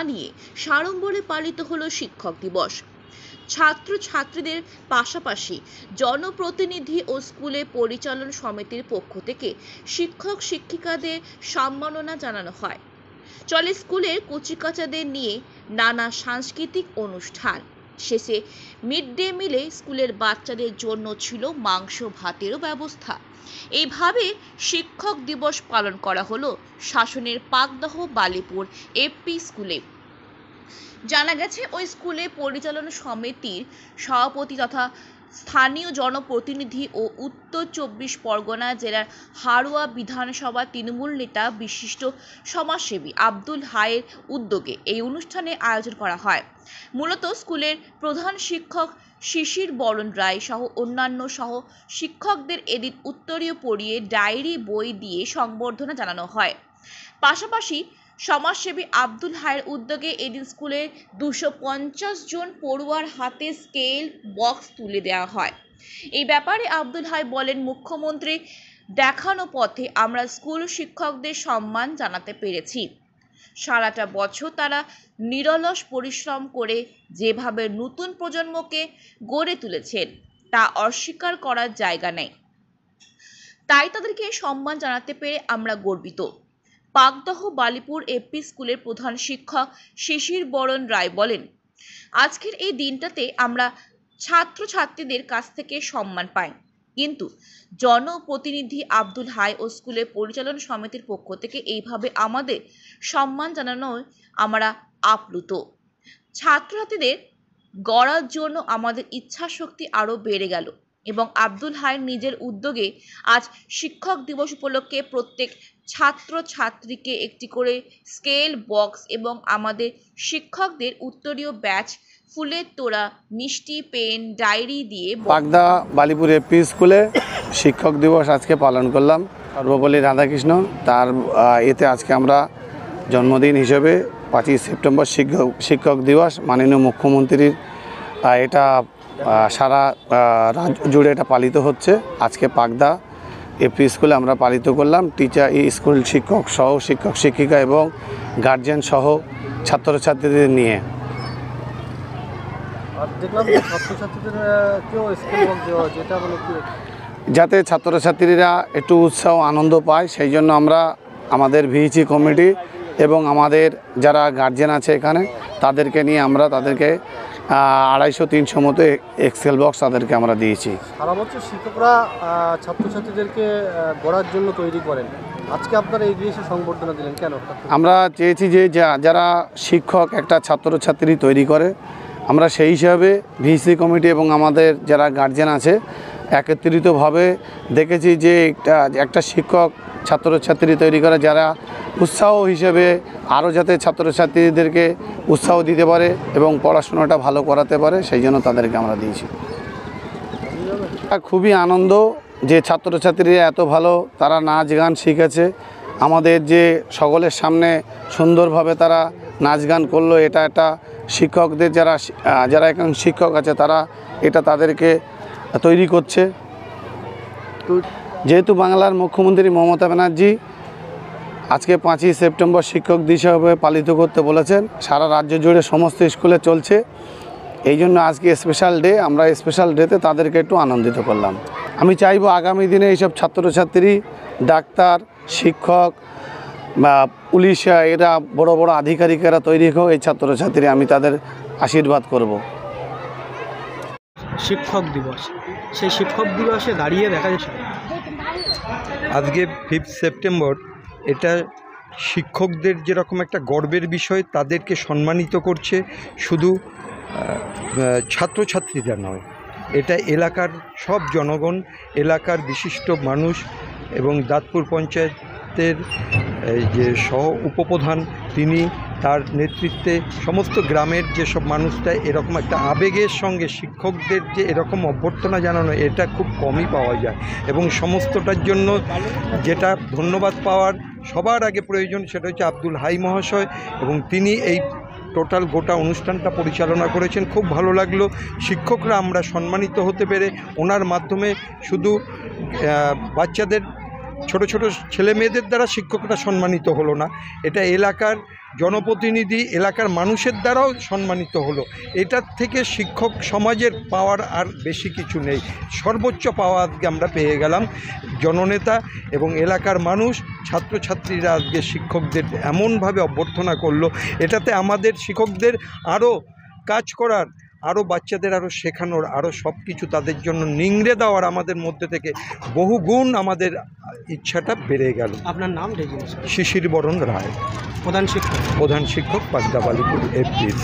জানিয়ে সাড়ম্বরে পালিত হলো শিক্ষক দিবস। ছাত্রছাত্রীদের পাশাপাশি জনপ্রতিনিধি ও স্কুলে পরিচালন সমিতির পক্ষ থেকে শিক্ষক শিক্ষিকাদের সম্মাননা জানানো হয়। চলে স্কুলের কচিকাচাদের নিয়ে নানা সাংস্কৃতিক অনুষ্ঠান। শেষে মিড ডে মিলে স্কুলের বাচ্চাদের জন্য ছিল মাংস ভাতেরও ব্যবস্থা। এইভাবে শিক্ষক দিবস পালন করা হলো শাসনের পাকদহ বালিপুর এপি স্কুলে। জানা গেছে, ওই স্কুলে পরিচালনা সমিতির সভাপতি তথা স্থানীয় জনপ্রতিনিধি ও উত্তর 24 পরগনা জেলার হাড়োয়া বিধানসভা তৃণমূল নেতা বিশিষ্ট সমাজসেবী আব্দুল হাইয়ের উদ্যোগে এই অনুষ্ঠানে আয়োজন করা হয়। মূলত স্কুলের প্রধান শিক্ষক শিশির বরণ রায় সহ অন্যান্য সহ শিক্ষকদের এদিন উত্তরীয় পরিয়ে ডায়েরি বই দিয়ে সংবর্ধনা জানানো হয়। পাশাপাশি সমাজসেবী আব্দুল হাইয়ের উদ্যোগে এদিন স্কুলের 250 জন পড়ুয়ার হাতে স্কেল বক্স তুলে দেওয়া হয়। এই ব্যাপারে আব্দুল হাই বলেন, মুখ্যমন্ত্রী দেখানো পথে আমরা স্কুল শিক্ষকদের সম্মান জানাতে পেরেছি। সারাটা বছর তারা নিরলস পরিশ্রম করে যেভাবে নতুন প্রজন্মকে গড়ে তুলেছেন তা অস্বীকার করার জায়গা নেই। তাই তাদেরকে সম্মান জানাতে পেরে আমরা গর্বিত। পাকদহ বালিপুর এপি স্কুলের প্রধান শিক্ষক শিশির বরণ রায় বলেন, আজকের এই দিনটাতে আমরা ছাত্রছাত্রীদের কাছ থেকে সম্মান পাই, কিন্তু জনপ্রতিনিধি আব্দুল হাই ও স্কুলের পরিচালন সমিতির পক্ষ থেকে এইভাবে আমাদের সম্মান জানানোয় আমরা আপ্লুত। ছাত্রছাত্রীদের গড়ার জন্য আমাদের ইচ্ছা শক্তি আরও বেড়ে গেল এবং আব্দুল হাই নিজের উদ্যোগে আজ শিক্ষক দিবস উপলক্ষে প্রত্যেক ছাত্রছাত্রীকে একটি করে স্কেল বক্স এবং আমাদের শিক্ষকদের উত্তরীয় ব্যাচ, ফুলের তোড়া, মিষ্টি, পেন, ডায়েরি দিয়ে পাকদা বালিপুর এপি স্কুলে শিক্ষক দিবস আজকে পালন করলাম। সর্বপল্লী রাধাকৃষ্ণ তার এতে আজকে আমরা জন্মদিন হিসেবে 25 সেপ্টেম্বর শিক্ষক দিবস মাননীয় মুখ্যমন্ত্রীর এটা সারা রাজ্য জুড়ে এটা পালিত হচ্ছে। আজকে পাকদা এপি স্কুলে আমরা পালিত করলাম। টিচার, স্কুল শিক্ষক সহ শিক্ষক শিক্ষিকা এবং গার্জিয়ান সহ ছাত্রছাত্রীদের নিয়ে। যাতে ছাত্রছাত্রীরা একটু উৎসাহ আনন্দ পায় সেই জন্য আমরা আমাদের ভিইসি কমিটি এবং আমাদের যারা গার্জিয়ান আছে এখানে তাদেরকে নিয়ে আমরা তাদেরকে 250-300 মতো এক্সেল বক্স তাদেরকে আমরা দিয়েছি। সারা বছর শিক্ষকরা ছাত্রছাত্রীদেরকে গড়ার জন্য তৈরি করেন, আজকে আপনারা এগিয়ে এসে সংবর্ধনা দিলেন কেন? আমরা চেয়েছি যে যারা শিক্ষক একটা ছাত্রছাত্রী তৈরি করে, আমরা সেই হিসাবে ভিসি কমিটি এবং আমাদের যারা গার্জিয়ান আছে একত্রিতভাবে দেখেছি যে একটা শিক্ষক ছাত্রছাত্রী তৈরি করে যারা উৎসাহ হিসেবে আরও যাতে ছাত্রছাত্রীদেরকে উৎসাহ দিতে পারে এবং পড়াশোনাটা ভালো করাতে পারে, সেই জন্য তাদেরকে আমরা দিয়েছি। খুবই আনন্দ যে ছাত্রছাত্রীরা এত ভালো তারা নাচ গান শিখেছে। আমাদের যে সকলের সামনে সুন্দরভাবে তারা নাচ গান করলো, এটা একটা শিক্ষকদের যারা এখন শিক্ষক আছে তারা এটা তাদেরকে তৈরি করছে। যেহেতু বাংলার মুখ্যমন্ত্রী মমতা ব্যানার্জি আজকে 25 সেপ্টেম্বর শিক্ষক দিবস হিসেবে পালিত করতে বলেছেন, সারা রাজ্য জুড়ে সমস্ত স্কুলে চলছে, এই জন্য আজকে স্পেশাল ডে। আমরা স্পেশাল ডেতে তাদেরকে একটু আনন্দিত করলাম। আমি চাইবো আগামী দিনে এইসব ছাত্রছাত্রী, ডাক্তার, শিক্ষক বা পুলিশ এরা বড় বড় আধিকারিকেরা তৈরি হোক, এই ছাত্রছাত্রী আমি তাদের আশীর্বাদ করব। শিক্ষক দিবস, সেই শিক্ষক দিবসে দাঁড়িয়ে দেখা যাচ্ছে আজকে 5 সেপ্টেম্বর, এটা শিক্ষকদের যেরকম একটা গর্বের বিষয়, তাদেরকে সম্মানিত করছে শুধু ছাত্রছাত্রীরা নয়, এটা এলাকার সব জনগণ, এলাকার বিশিষ্ট মানুষ এবং দাঁতপুর পঞ্চায়েতের যে সহ উপপ্রধান তিনি, তার নেতৃত্বে সমস্ত গ্রামের যেসব মানুষটা এরকম একটা আবেগের সঙ্গে শিক্ষকদের যে এরকম অভ্যর্থনা জানানো, এটা খুব কমই পাওয়া যায়। এবং সমস্তটার জন্য যেটা ধন্যবাদ পাওয়ার সবার আগে প্রয়োজন সেটা হচ্ছে আব্দুল হাই মহাশয়, এবং তিনি এই টোটাল গোটা অনুষ্ঠানটা পরিচালনা করেছেন। খুব ভালো লাগলো। শিক্ষকরা আমরা সম্মানিত হতে পেরে ওনার মাধ্যমে শুধু বাচ্চাদের ছোট ছোট ছেলে মেয়েদের দ্বারা শিক্ষকরা সম্মানিত হলো না, এটা এলাকার জনপ্রতিনিধি, এলাকার মানুষের দ্বারাও সম্মানিত হলো। এটার থেকে শিক্ষক সমাজের পাওয়ার আর বেশি কিছু নেই। সর্বোচ্চ পাওয়া আজকে আমরা পেয়ে গেলাম। জননেতা এবং এলাকার মানুষ, ছাত্রছাত্রীরা আজকে শিক্ষকদের এমনভাবে অভ্যর্থনা করলো, এটাতে আমাদের শিক্ষকদের আরও কাজ করার, আরও বাচ্চাদের আরও শেখানোর, আরও সব কিছু তাদের জন্য নিংড়ে দেওয়ার আমাদের মধ্যে থেকে বহুগুণ আমাদের ইচ্ছাটা বেড়ে গেল। আপনার নাম? শিশির বরণ রায়, প্রধান শিক্ষক প্রধান শিক্ষক, পাগদা বালিপুর এফপিএস।